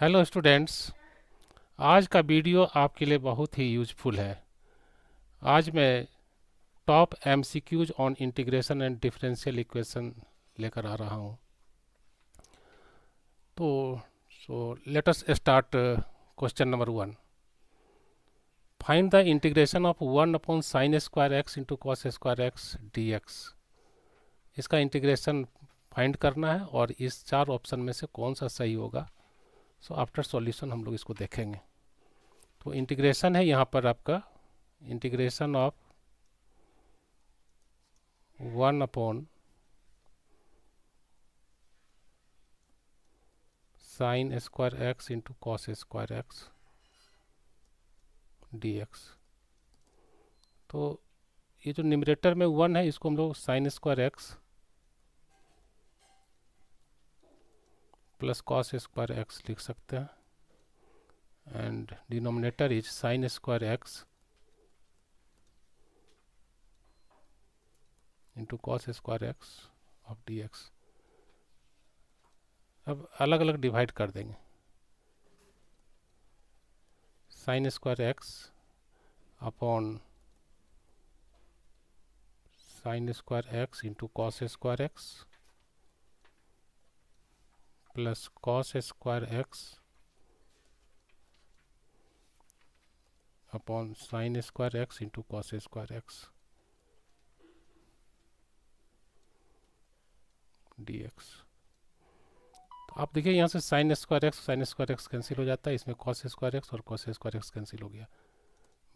Hello students. आज का video आपके लिए बहुत ही यूजफुल है। आज मैं top MCQs on integration and differential equation लेकर आ रहा हूँ। तो let us start. Question number 1, find the integration of 1 upon sine square x into cos square x d x. इसका इंटीग्रेशन फाइंड करना है और इस चार ऑप्शन में से कौन सा सही होगा। आफ्टर सॉल्यूशन हम लोग इसको देखेंगे। तो इंटीग्रेशन है यहाँ पर आपका integration of 1 upon sine square x into cos square x d x. तो ये जो न्यूमरेटर में 1 है इसको हम लोग sign square x plus cos square x लिख सकते हैं and denominator is sine square x into cos square x of D x. अब अलग अलग डिवाइड कर देंगे। Sign square x upon sine square x into cos square x plus cos square x upon sine square x into cos square x d x. तो आप देखिए यहाँ से साइन स्क्वायर एक्स कैंसिल हो जाता है, इसमें कॉस स्क्वायर एक्स और कॉस स्क्वायर एक्स कैंसिल हो गया।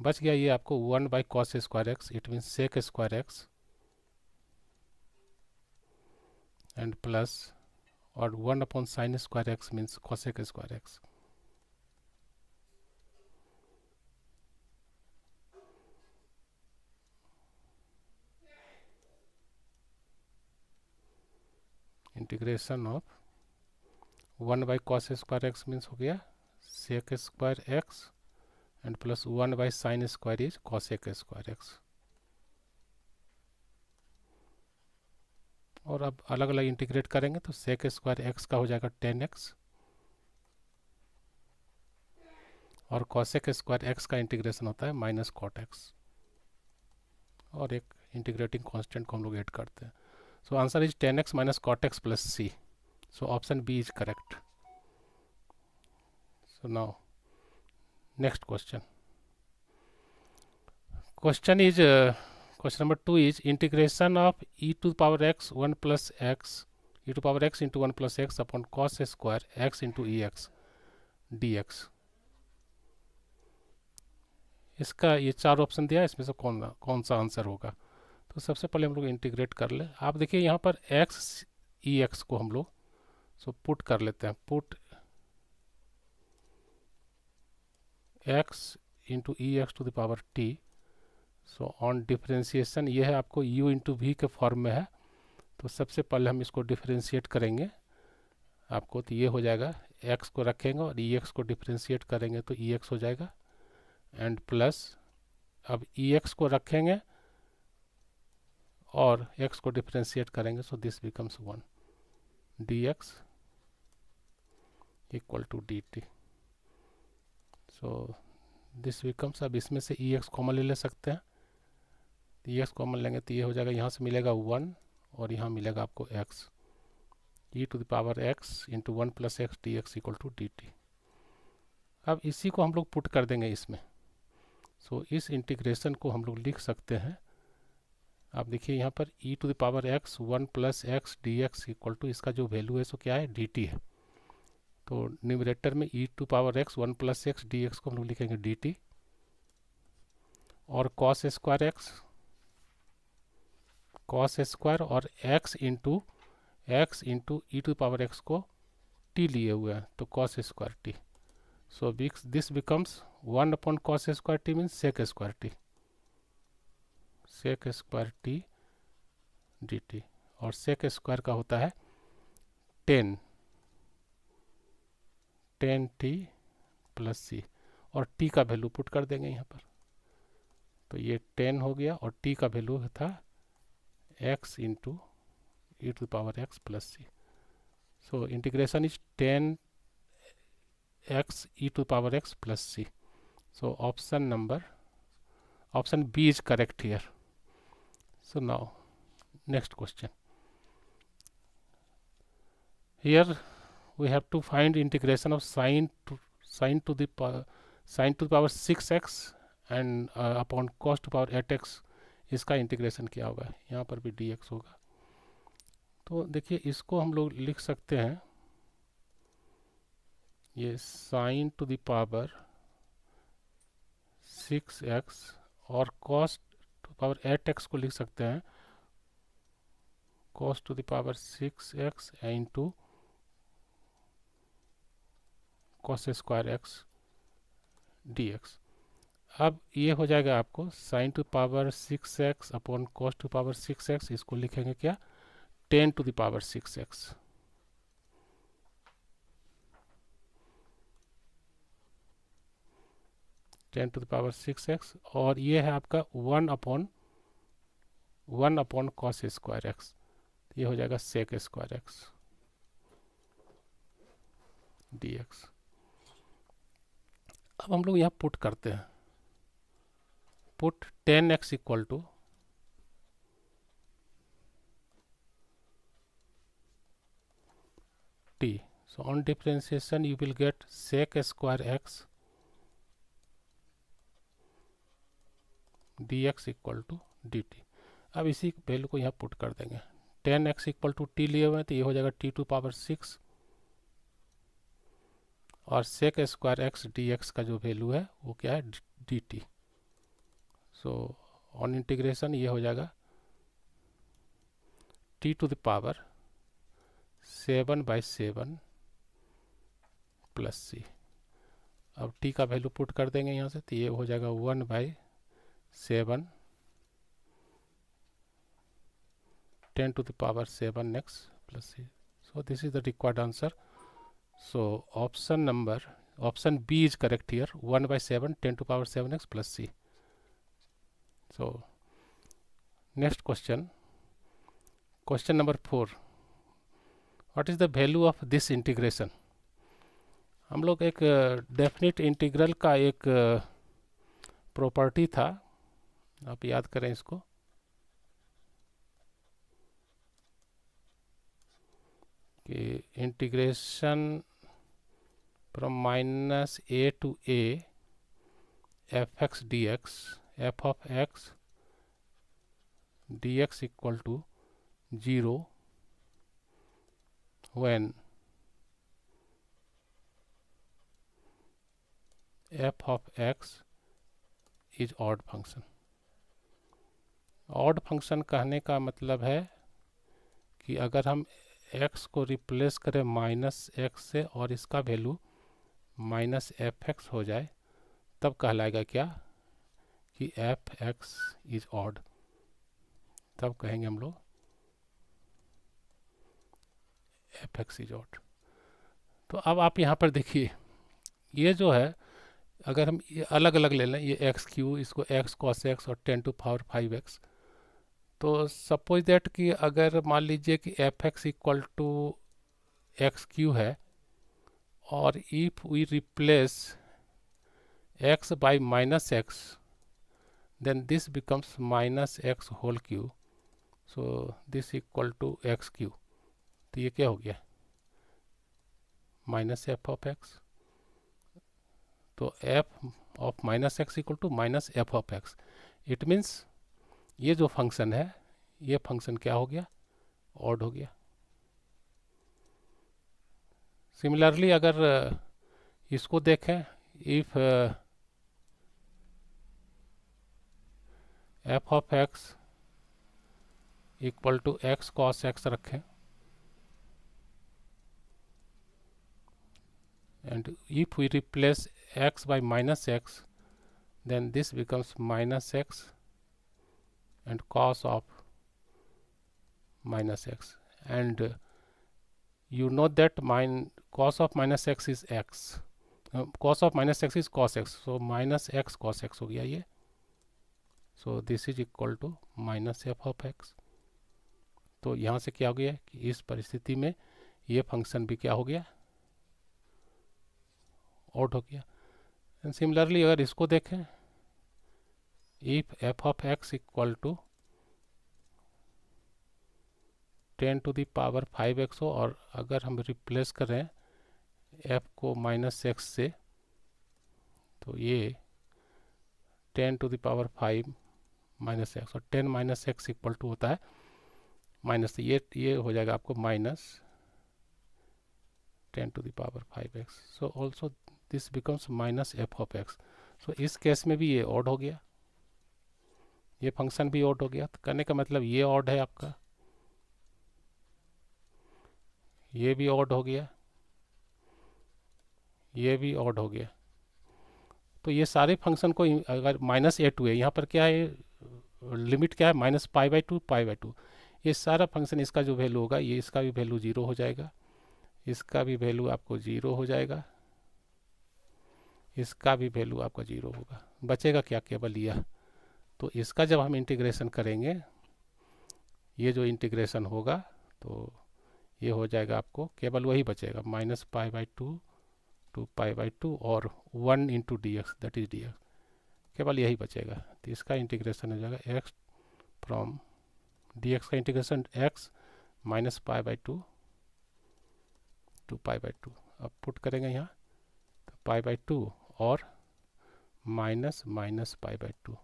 बच गया ये आपको 1 by cos square x, it mean sec square x and plus और 1 upon sine square x means cosec square x. Integration of 1 by cos square x means हो गया sec square x and plus 1 by sine square is cosec square x. और अब अलग अलग integrate करेंगे तो सेक square x का हो जाएगा 10x और कॉसेक स्क्वायर एक्स का इंटीग्रेशन होता है माइनस कॉट एक्स और एक इंटीग्रेटिंग कांस्टेंट को हम लोग ऐड करते हैं। So answer is 10x minus cot x plus C. So option B is correct. So now next question. Question number 2 is integration of e to the power x 1 plus x e to power x into 1 plus x upon cos square x into ex dx। इसका ये चार option दिया है, इसमें से कौन सा answer होगा। तो सबसे पहले हम लोग इंटीग्रेट कर ले। आप देखिए यहाँ पर x ई एक्स को हम लोग पुट कर लेते हैं। Put x into e x to the power t। So on differentiation ये है आपको u इंटू वी के फॉर्म में है। तो सबसे पहले हम इसको डिफ्रेंशिएट करेंगे आपको, तो ये हो जाएगा x को रखेंगे और ई एक्स को डिफ्रेंशिएट करेंगे तो ई एक्स हो जाएगा एंड प्लस अब ई एक्स को रखेंगे और x को डिफ्रेंशिएट करेंगे so this becomes 1 dx equal to dt। So this becomes, अब इसमें से ई एक्स कॉमन ले सकते हैं। ई एक्स कॉमन लेंगे तो ये हो जाएगा, यहाँ से मिलेगा 1 और यहाँ मिलेगा आपको x e to the power x into 1 plus x d x equal to dt। अब इसी को हम लोग पुट कर देंगे इसमें। इस इंटीग्रेशन को हम लोग लिख सकते हैं। आप देखिए यहाँ पर e to the power x 1 plus x d x equal to इसका जो वैल्यू है सो क्या है dt है। तो न्यूमरेटर में e to power x 1 plus x d x को हम लोग लिखेंगे dt और कॉस स्क्वायर और x into e to power x को t लिए हुए हैं तो cos square t। So this becomes 1 upon cos square t means sec square t dt और सेक स्क्वायर का होता है 10 t प्लस सी और t का वैल्यू पुट कर देंगे यहाँ पर। तो ये 10 हो गया और t का वैल्यू था x into e to power x plus C. So integration is 10 x e to the power x plus c. So option B is correct here. So now next question. Here we have to find integration of sine to the power 6x and upon cos to power 8x. इसका integration क्या होगा, यहाँ पर भी dx होगा. तो देखिए इसको हम लोग लिख सकते हैं, ये sign to the power 6x और cos टू पावर 8x को लिख सकते हैं cos to the power 6x into cos square x dx. अब ये हो जाएगा आपको sine to power 6x upon cos to power 6x. इसको लिखेंगे क्या, 10 to the power 6x. Ten to the power 6x और ये है आपका 1 अपॉन कॉस स्क्वायर एक्स. ये हो जाएगा सेक स्क्वायर एक्स dx. अब हम लोग यहाँ पुट करते हैं, put 10x equal to t. So on differentiation you will get sec square x dx equal to dt. अब इसी वैल्यू को यहाँ पुट कर देंगे. 10x इक्वल टू टी लिए हुए हैं तो ये हो जाएगा t टू पावर 6 और sec स्क्वायर x dx का जो वैल्यू है वो क्या है, dt. सो ऑन इंटीग्रेशन ये हो जाएगा t to the power 7/7 plus c. अब t का वैल्यू पुट कर देंगे यहाँ से तो ये हो जाएगा 1/7 10 to the power 7x plus c. So this is the required answer. So option B is correct here, 1/7 10 to power 7x plus c. So next question number 4. What is the value of this integration? हम लोग एक definite integral का एक property था, आप याद करें इसको. कि integration from -a to a fx dx f of x dx equal to 0 when f of x is odd function. Odd function कहने का मतलब है कि अगर हम x को रिप्लेस करें -x से और इसका वैल्यू -fx हो जाए तब कहलाएगा क्या कि fx इज ऑड. तब कहेंगे हम लोग fx इज ऑड. तो अब आप यहाँ पर देखिए ये जो है अगर हम ये अलग अलग ले लें, ये x3 इसको x cos x और 10 to power 5x. तो सपोज दैट कि अगर मान लीजिए कि fx इक्वल टू x3 है और if we replace x by -x then this becomes -x whole cube. So this equal to x3. तो ये क्या हो गया, -f ऑफ x. तो f of -x equal to -f of x. It means ये जो फंक्शन है ये फंक्शन क्या हो गया, ऑड हो गया. सिमिलरली अगर इसको देखें, if f of x equal to x cos x रखें and if we replace x by -x then this becomes -x and cos of -x, and you know that cos of -x is x, cos of -x is cos x, so -x cos x हो गया ये. so this is equal to -f of x. तो यहाँ से क्या हो गया कि इस परिस्थिति में ये फंक्शन भी क्या हो गया, ऑड हो गया। एंड सिमिलरली अगर इसको देखें, if f of x equal to 10 to the power 5x हो, और अगर हम रिप्लेस करें f को -x से, तो ये 10 टू द पावर 5 -x, और 10 - x इक्वल टू होता है माइनस, ये हो जाएगा आपको -10 to the power 5x। So also this becomes -f of x। So इस केस में भी ये ऑड हो गया, ये फंक्शन भी ऑड हो गया। तो करने का मतलब ये ऑड है आपका, ये भी ऑड हो गया, ये भी ऑड हो गया। तो ये सारे फंक्शन को अगर -a2 है, यहाँ पर क्या है, लिमिट क्या है, -π/2 π/2, ये सारा फंक्शन इसका जो वैल्यू होगा, ये इसका भी वैल्यू 0 हो जाएगा, इसका भी वैल्यू आपको 0 हो जाएगा, इसका भी वैल्यू आपका 0 होगा। बचेगा क्या, केवल यह। तो इसका जब हम इंटीग्रेशन करेंगे, ये जो इंटीग्रेशन होगा, तो ये हो जाएगा आपको, केवल वही बचेगा, -π/2 टू π/2 और 1 into d x, that is d x, केवल यही बचेगा। तो इसका इंटीग्रेशन हो जाएगा x फ्रॉम डी एक्स का इंटीग्रेशन x -π/2 टू π/2। अब पुट करेंगे यहाँ, तो π/2 और -π/2,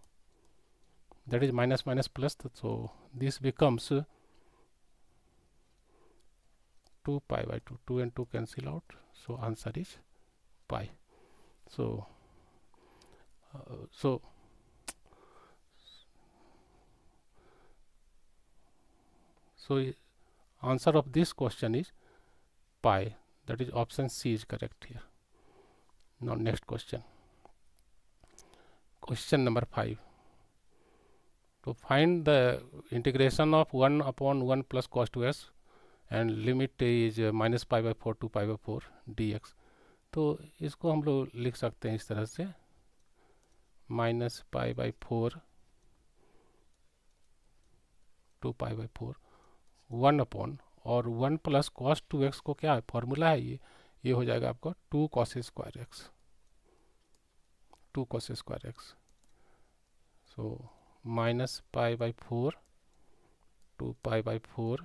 that is minus plus, so this becomes 2π/2, 2 and 2 cancel out, so answer is pi. So answer of this question is pi, that is option C is correct here. Now next question, question number 5. To find the integration of 1 upon 1 plus cos 2s and limit is -π/4 to π/4 dx। तो इसको हम लोग लिख सकते हैं इस तरह से, -π/4 टू π/4 1 अपॉन, और 1 प्लस कॉस 2x को क्या फॉर्मूला है, ये हो जाएगा आपको 2 cos square x, 2 cos square x. So -π/4 to π/4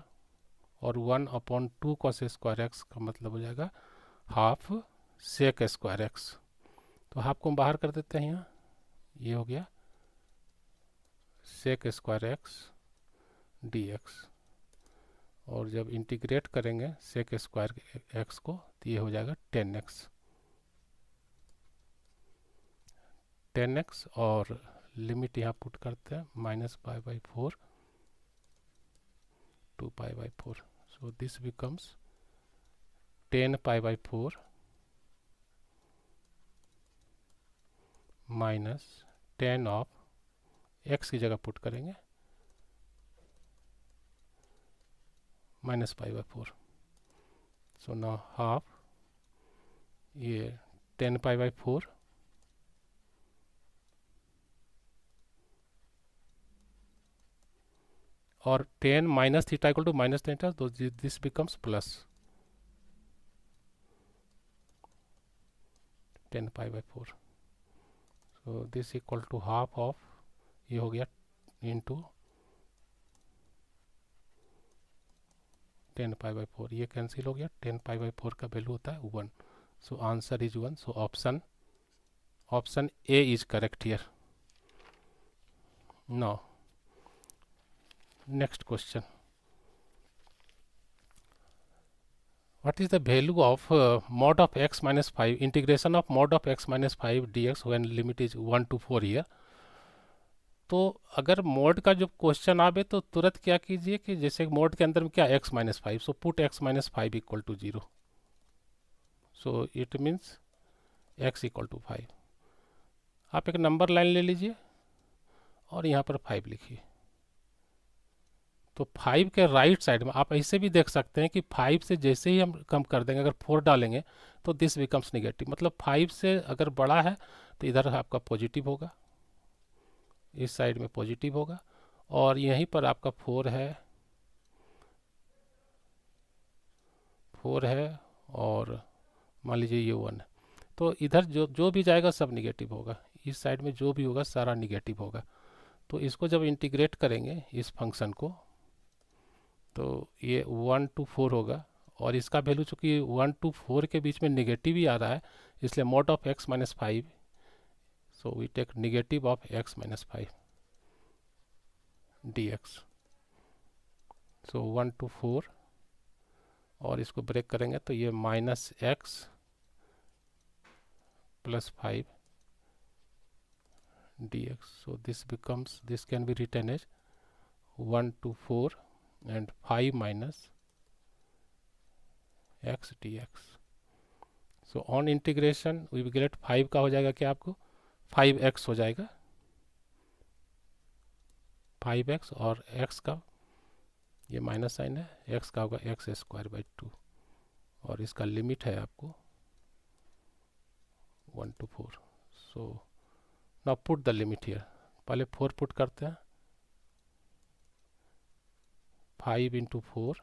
और 1 अपॉन 2 cos स्क्वायर एक्स का मतलब हो जाएगा हाफ सेक स्क्वायर एक्स। तो हाफ को हम बाहर कर देते हैं यहाँ, ये हो गया sec square x d x, और जब इंटीग्रेट करेंगे सेक स्क्वायर एक्स को, तो ये हो जाएगा 10x, और लिमिट यहाँ पुट करते हैं -π/4 to π/4। So this becomes 10π/4 minus 10 of x की जगह पुट करेंगे -π/4। सो नाउ हाफ, ये 10π/4 और 10 minus theta equal to -10 theta, तो this becomes plus 10π/4। So this equal to half of, ये हो गया इंटू 10π/4, ये कैंसिल हो गया, 10π/4 का वैल्यू होता है 1। सो answer is 1। So option A is correct here. Now next question, what is the value of mod of x minus 5, integration of mod of x minus 5 dx when limit is 1 to 4 here। तो अगर mode का जो question आवे, तो तुरंत क्या कीजिए कि जैसे मोड के अंदर में क्या x minus 5, so put x minus 5 equal to 0, so it means x equal to 5। आप एक नंबर लाइन ले लीजिए और यहाँ पर 5 लिखिए। तो 5 के राइट साइड में आप ऐसे भी देख सकते हैं कि 5 से जैसे ही हम कम कर देंगे, अगर 4 डालेंगे तो दिस बिकम्स नेगेटिव, मतलब 5 से अगर बड़ा है तो इधर आपका पॉजिटिव होगा, इस साइड में पॉजिटिव होगा, और यहीं पर आपका 4 है और मान लीजिए ये 1 है, तो इधर जो जो भी जाएगा सब निगेटिव होगा, इस साइड में जो भी होगा सारा निगेटिव होगा। तो इसको जब इंटीग्रेट करेंगे इस फंक्शन को, तो ये 1 to 4 होगा, और इसका वैल्यू चूँकि 1 to 4 के बीच में निगेटिव ही आ रहा है, इसलिए mod of x minus 5, so we take negative of x minus 5 dx। So 1 to 4, और इसको ब्रेक करेंगे तो ये minus x plus 5 dx। so this can be written as 1 to 4 and 5 minus x dx। so on integration we will get 5 का हो जाएगा क्या आपको 5x हो जाएगा, 5x, और x का ये माइनस साइन है, x का होगा एक्स स्क्वायर बाई 2, और इसका लिमिट है आपको 1 to 4। So now put the limit here, पहले 4 पुट करते हैं, 5 इंटू 4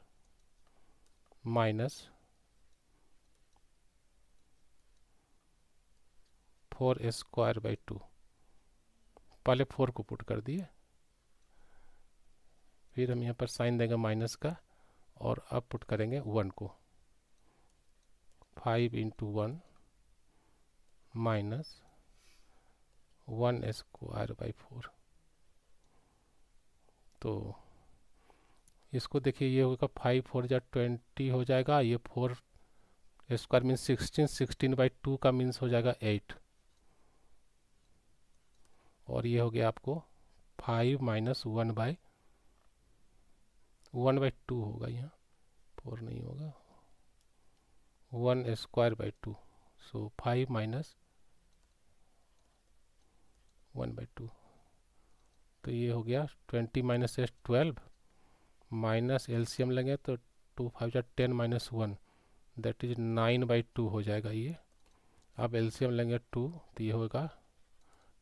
माइनस 4 स्क्वायर बाई 2, पहले 4 को पुट कर दिए, फिर हम यहाँ पर साइन देंगे माइनस का, और अब पुट करेंगे 1 को, 5 इंटू 1 माइनस 1 स्क्वायर बाई 4। तो इसको देखिए, ये होगा 5 4 जा 20 हो जाएगा, ये 4 स्क्वायर मीन्स 16, 16 बाई 2 का मीन्स हो जाएगा 8, और ये हो गया आपको 5 माइनस 1 बाई 2 होगा, यहाँ 4 नहीं होगा, 1 square by 2, so 5 minus 1 by 2, तो ये हो गया 20 माइनस 12, माइनस एलसीएम लेंगे तो 2 5 जा 10 माइनस 1, दैट इज 9 बाई 2 हो जाएगा ये। अब एलसीएम लेंगे 2, तो ये होगा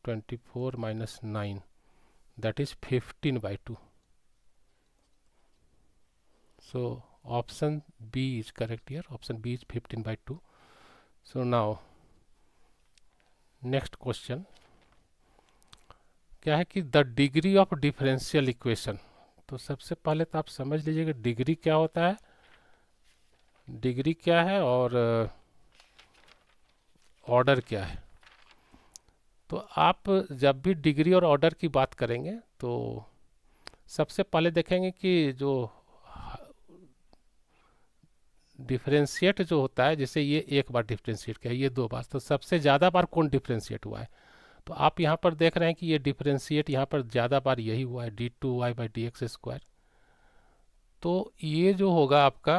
24 minus 9, that is 15 by 2। So option B is correct here. Option B is 15 by 2. So now next question क्या है कि the degree of differential equation. तो सबसे पहले तो आप समझ लीजिएगा डिग्री क्या होता है, डिग्री क्या है और ऑर्डर क्या है। तो आप जब भी डिग्री और ऑर्डर की बात करेंगे तो सबसे पहले देखेंगे कि जो डिफरेंशिएट जो होता है, जैसे ये एक बार डिफरेंशिएट किया, ये 2 बार, तो सबसे ज़्यादा बार कौन डिफरेंशिएट हुआ है। तो आप यहाँ पर देख रहे हैं कि ये डिफरेंशिएट यहाँ पर ज़्यादा बार यही हुआ है, d2y by d x square. तो ये जो होगा आपका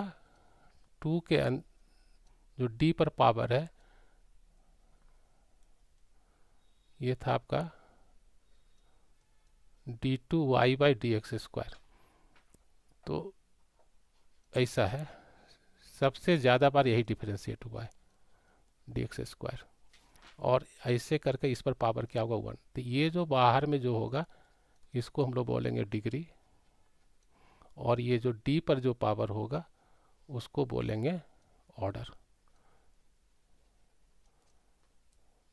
2 के जो d पर पावर है, ये था आपका d2y by d x square. तो ऐसा है, सबसे ज़्यादा बार यही डिफरेंशिएट हुआ है डी एक्स स्क्वायर, और ऐसे करके इस पर पावर क्या होगा 1। तो ये जो बाहर में जो होगा इसको हम लोग बोलेंगे डिग्री, और ये जो d पर जो पावर होगा उसको बोलेंगे ऑर्डर।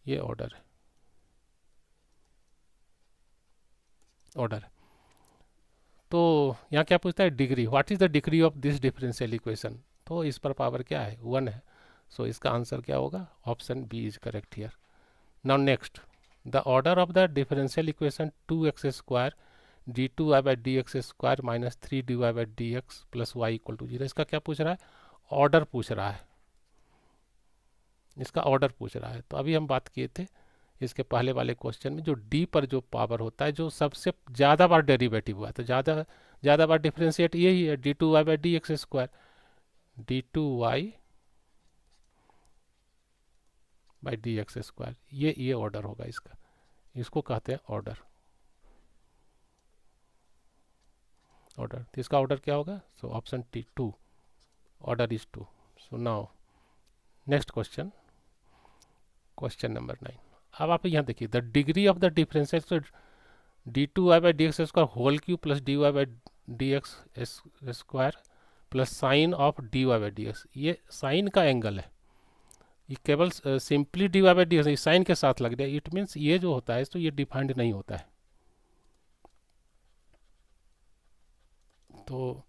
ये ऑर्डर है, ऑर्डर। तो यहाँ क्या पूछता है degree, what is the degree of this differential equation. तो इस पर पावर क्या है 1 है, सो इसका आंसर क्या होगा option B is correct here. Now next, the order of the differential equation 2x square d2y by d x square minus 3dy by d x plus y equal to 0। इसका क्या पूछ रहा है, ऑर्डर पूछ रहा है, इसका ऑर्डर पूछ रहा है। तो अभी हम बात किए थे इसके पहले वाले क्वेश्चन में, जो d पर जो पावर होता है, जो सबसे ज़्यादा बार डेरिवेटिव हुआ, तो ज़्यादा बार डिफरेंशिएट यही है d2y by d x square, d2y by d x square, ये ऑर्डर होगा इसका, इसको कहते हैं ऑर्डर। ऑर्डर, तो इसका ऑर्डर क्या होगा, so option T 2, order is 2। So now next question, question number 9। अब आप यहाँ देखिए the degree of the differential d2y by d x square whole cube plus dy by d x square plus sine of dy by d x, ये sine का angle है। ये केवल simply d y by d x sine के साथ लग गया, it means ये जो होता है तो ये डिफाइंड नहीं होता है। तो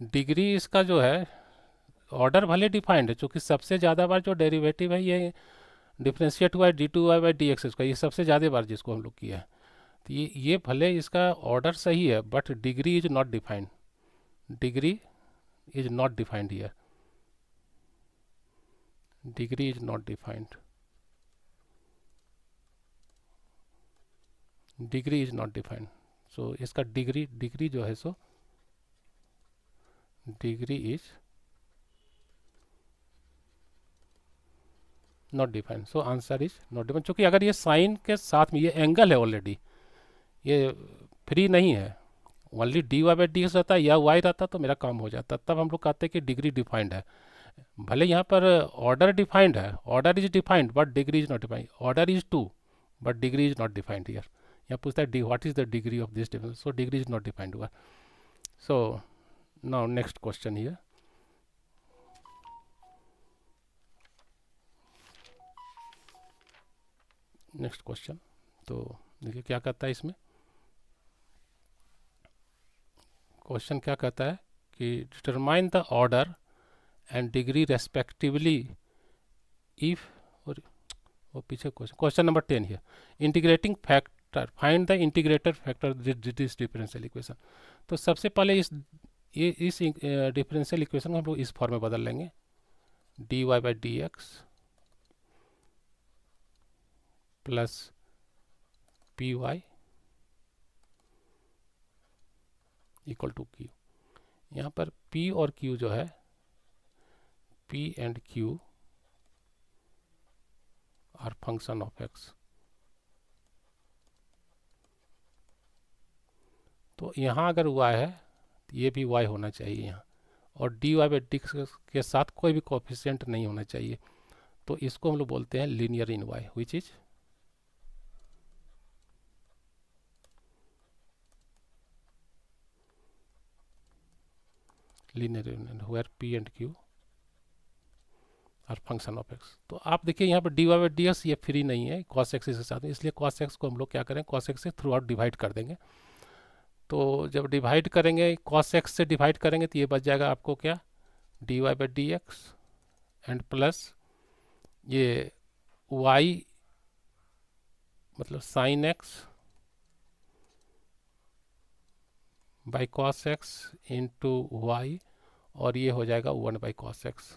डिग्री इसका जो है, ऑर्डर भले डिफाइंड है, चूँकि सबसे ज़्यादा बार जो डेरिवेटिव है ये डिफ्रेंशिएट हुआ है d two y by d x का, ये सबसे ज़्यादा बार जिसको हम लोग किया है। तो ये भले इसका ऑर्डर सही है but degree is not defined, degree is not defined here, degree is not defined, degree is not defined. So इसका डिग्री, डिग्री जो है so degree is not defined, so answer is not defined. चूँकि अगर ये sign के साथ में ये एंगल है ऑलरेडी, ये फ्री नहीं है, only d y by d x रहता या वाई रहता तो मेरा काम हो जाता, तब हम लोग कहते हैं कि डिग्री डिफाइंड है। भले यहाँ पर ऑर्डर डिफाइंड है, order is defined but degree is not defined, order is two but degree is not defined here. यहाँ पूछता है what is the degree of this difference, so degree is not defined हुआ। So now next question here, next question. तो देखिए क्या कहता है इसमें, क्वेश्चन क्या कहता है कि determine the order and degree respectively if, और वो पीछे क्वेश्चन नंबर 10 है, integrating factor find the integrator factor this differential equation. तो सबसे पहले इस डिफरेंशियल इक्वेशन को हम लोग इस फॉर्म में बदल लेंगे, d y by d x plus p y equal to q. यहाँ पर P और Q जो है, P and Q are function of x। तो यहाँ अगर y है तो ये भी y होना चाहिए यहाँ, और डी वाई बाई डी के साथ कोई भी कोफिशिएंट नहीं होना चाहिए। तो इसको हम लोग बोलते हैं linear in y, which is linear in where P and Q और फंक्शन ऑफ x। तो आप देखिए यहाँ पर d y by d x ये फ्री नहीं है कॉस एक्सिस के साथ में, इसलिए कॉस एक्स को हम लोग क्या करें, कॉस एक्स से थ्रू आउट डिवाइड कर देंगे। तो जब डिवाइड करेंगे कॉस एक्स से डिवाइड करेंगे तो ये बच जाएगा आपको क्या, d y by d x and plus ये y मतलब sine x by cos x into y, और ये हो जाएगा 1 बाई कॉस एक्स।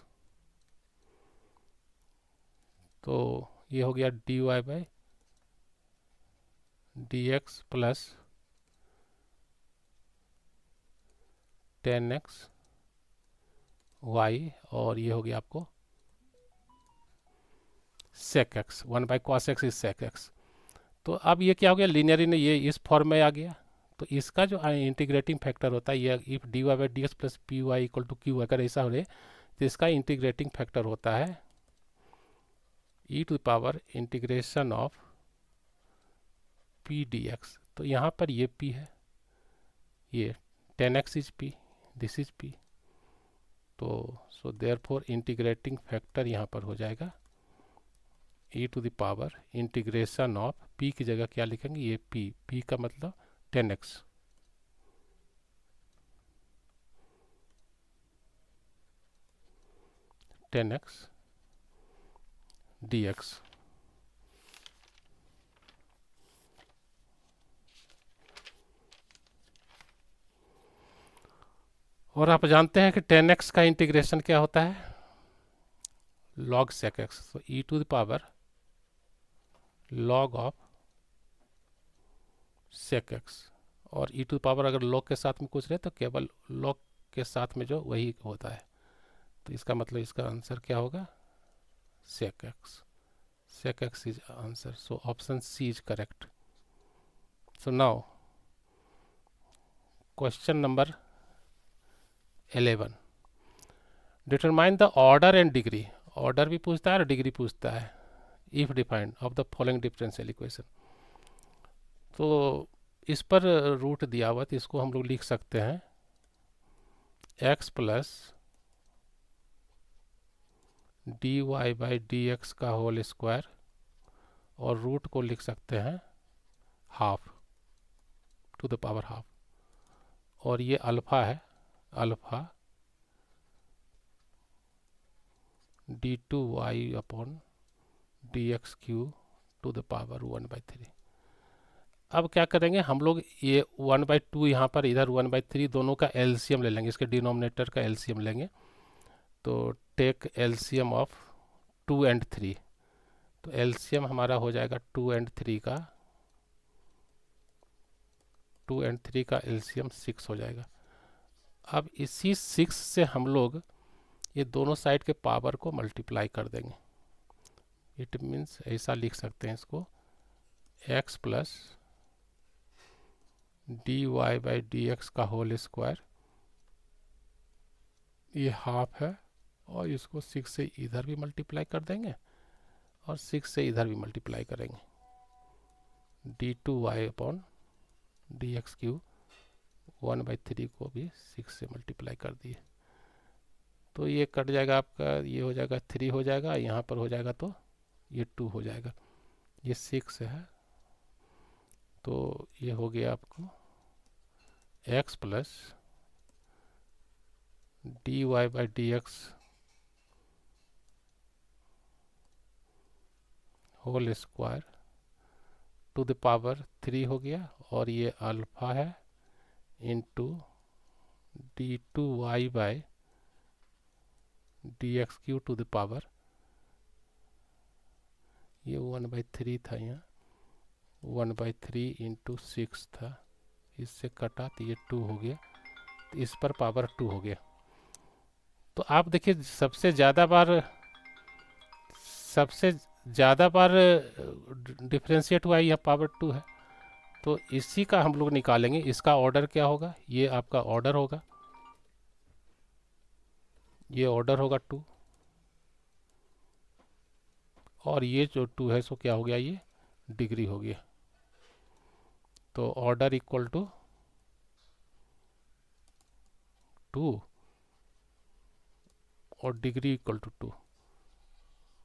तो ये हो गया d y by d x plus 10x y, और ये हो गया आपको sec x, 1 by cos x is sec x। तो अब ये क्या हो गया, लीनियरी ने ये इस फॉर्म में आ गया। तो इसका जो इंटीग्रेटिंग फैक्टर होता है, ये if d y by d x plus p y equal to q, अगर ऐसा हो रहे तो इसका इंटीग्रेटिंग फैक्टर होता है e to the power integration of p d x. तो यहाँ पर ये p है, ये 10x is p, this is p। तो so therefore integrating factor यहाँ पर हो जाएगा e to the power integration of p की जगह क्या लिखेंगे, ये p का मतलब 10x, dx। और आप जानते हैं कि 10x का इंटीग्रेशन क्या होता है, log sec x। तो e to the power log of sec x, और e टू द पावर अगर log के साथ में कुछ रहे तो केवल log के साथ में जो वही होता है। तो इसका मतलब इसका आंसर क्या होगा, sec x, sec x is answer, so option C is correct। So now question number 11, determine the order and degree, order भी पूछता है और डिग्री पूछता है, if defined of the following differential equation। तो इस पर रूट दिया हुआ तो इसको हम लोग लिख सकते हैं x plus d y by d x का होल स्क्वायर, और रूट को लिख सकते हैं half to the power half, और ये अल्फ़ा है, alpha d two y upon d x q to the power 1/3। अब क्या करेंगे हम लोग, ये 1/2 यहाँ पर, इधर 1/3, दोनों का एलसीएम ले लेंगे, इसके डिनोमिनेटर का एलसीएम लेंगे। तो टेक एलसीएम ऑफ 2 and 3, तो एलसीएम हमारा हो जाएगा 2 and 3 का, 2 and 3 का एलसीएम 6 हो जाएगा। अब इसी 6 से हम लोग ये दोनों साइड के पावर को मल्टीप्लाई कर देंगे। इट मीन्स ऐसा लिख सकते हैं इसको, x plus d y by d x का होल स्क्वायर, ये हाफ है, और इसको 6 से इधर भी मल्टीप्लाई कर देंगे और 6 से इधर भी मल्टीप्लाई करेंगे, d two y upon d x q 1/3 को भी 6 से मल्टीप्लाई कर दिए, तो ये कट जाएगा आपका, ये हो जाएगा 3 हो जाएगा, यहाँ पर हो जाएगा तो ये 2 हो जाएगा, ये 6 है, तो ये हो गया आपको x plus d y by d x whole square to the power 3 हो गया, और ये अल्फ़ा है into d two y by d x q to the power, ये 1/3 था, यहाँ 1/3 इंटू 6 था, इससे कटा तो ये 2 हो गया, तो इस पर पावर 2 हो गया। तो आप देखिए सबसे ज़्यादा बार डिफ्रेंशिएट हुआ है, यह पावर 2 है, तो इसी का हम लोग निकालेंगे, इसका ऑर्डर क्या होगा, ये आपका ऑर्डर होगा, ये ऑर्डर होगा 2, और ये जो 2 है सो क्या हो गया, ये डिग्री हो गया, तो ऑर्डर इक्वल टू 2 और डिग्री इक्वल टू 2,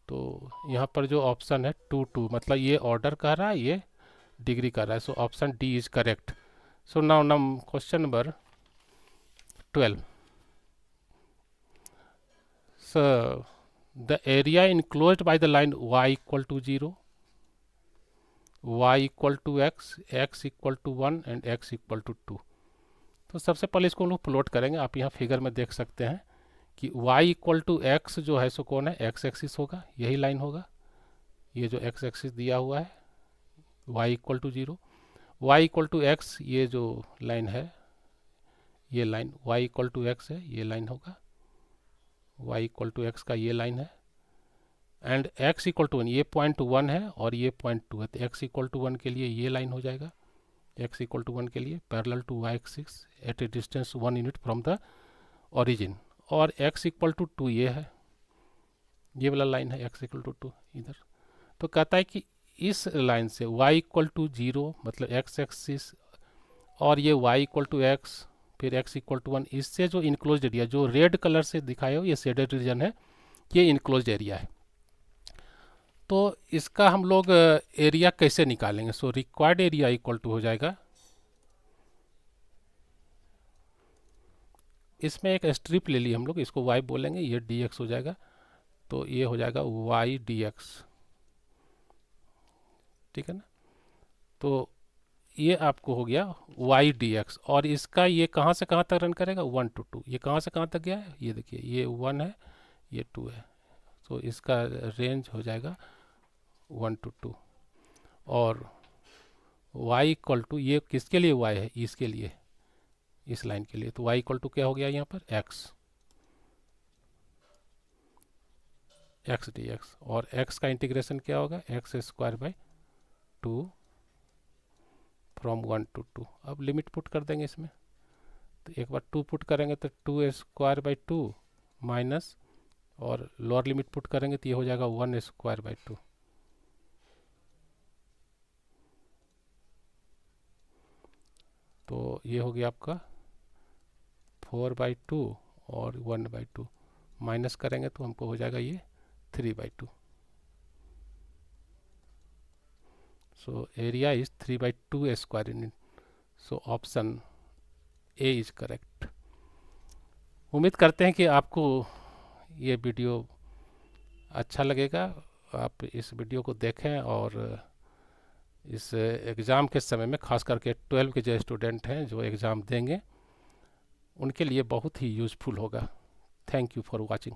तो यहाँ पर जो ऑप्शन है 2 2, मतलब ये ऑर्डर कर रहा है, ये डिग्री कर रहा है, so option D is correct. So now question number 12, so the area enclosed by the line y equal to 0, y equal to x, x equal to 1 and x equal to 2। तो सबसे पहले इसको हम लोग plot करेंगे, आप यहाँ figure में देख सकते हैं कि y इक्वल टू एक्स जो है सो कौन है, एक्स एक्सिस होगा, यही लाइन होगा, ये जो एक्स एक्सिस दिया हुआ है y equal to 0, y equal to x, ये जो लाइन है, ये line y equal to x है, ये लाइन होगा, y इक्वल टू एक्स का ये लाइन है, एंड x इक्वल टू 1, ये 0.1 है और ये 0.2 है, तो x इक्वल टू 1 के लिए ये लाइन हो जाएगा, x इक्वल टू 1 के लिए parallel to y axis at a distance 1 unit from the origin, और x इक्वल टू 2 ये है, ये वाला लाइन है x इक्वल टू 2 इधर। तो कहता है कि इस लाइन से y इक्वल टू 0 मतलब x एक्सिस, और ये y इक्वल टू एक्स, फिर x इक्वल टू 1, इससे जो इनक्लोज एरिया जो रेड कलर से दिखाए हो, ये शेडेड रीजन है, ये इनक्लोज एरिया है। तो इसका हम लोग एरिया कैसे निकालेंगे, so required area equal to हो जाएगा, इसमें एक स्ट्रिप ले ली हम लोग, इसको y बोलेंगे, ये dx हो जाएगा, तो ये हो जाएगा y dx, ठीक है ना। तो ये आपको हो गया y dx, और इसका ये कहाँ से कहाँ तक रन करेगा, 1 to 2, ये कहाँ से कहाँ तक गया है, ये देखिए ये 1 है, ये 2 है, तो इसका रेंज हो जाएगा 1 to 2, और y इक्वल टू, ये किसके लिए y है, इसके लिए, इस लाइन के लिए, तो y इक्वल टू क्या हो गया यहाँ पर, x dx, और x का इंटीग्रेशन क्या होगा, x square by 2 from 1 to 2। अब लिमिट पुट कर देंगे इसमें, तो एक बार 2 पुट करेंगे तो 2 स्क्वायर बाई 2 माइनस, और लोअर लिमिट पुट करेंगे तो ये हो जाएगा 1 स्क्वायर बाई 2, तो ये हो गया आपका 4/2 और 1/2, माइनस करेंगे तो हमको हो जाएगा ये 3/2. So area is 3/2 square unit. So option A is correct. उम्मीद करते हैं कि आपको ये वीडियो अच्छा लगेगा। आप इस वीडियो को देखें और इस एग्ज़ाम के समय में खास करके 12 के जो स्टूडेंट हैं जो एग्ज़ाम देंगे उनके लिए बहुत ही यूज़फुल होगा। Thank you for watching.